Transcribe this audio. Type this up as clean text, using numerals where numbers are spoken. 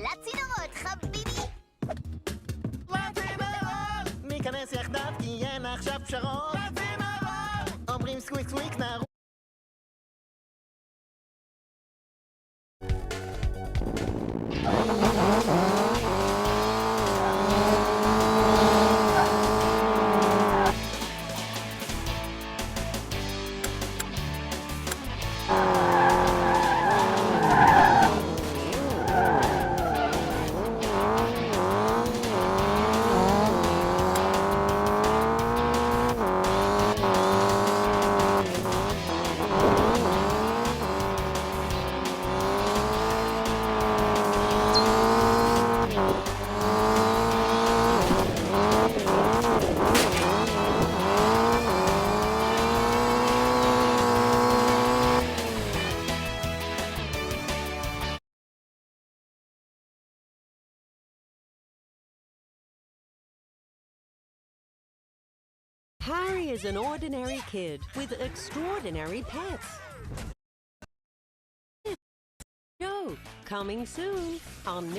לצינורות, חביבי! לצינורות! ניכנס יחדיו כי אין עכשיו פשרות! לצינורות! אומרים סקוויק סקוויק נערו Harry is an ordinary kid with extraordinary pets. Joe, coming soon on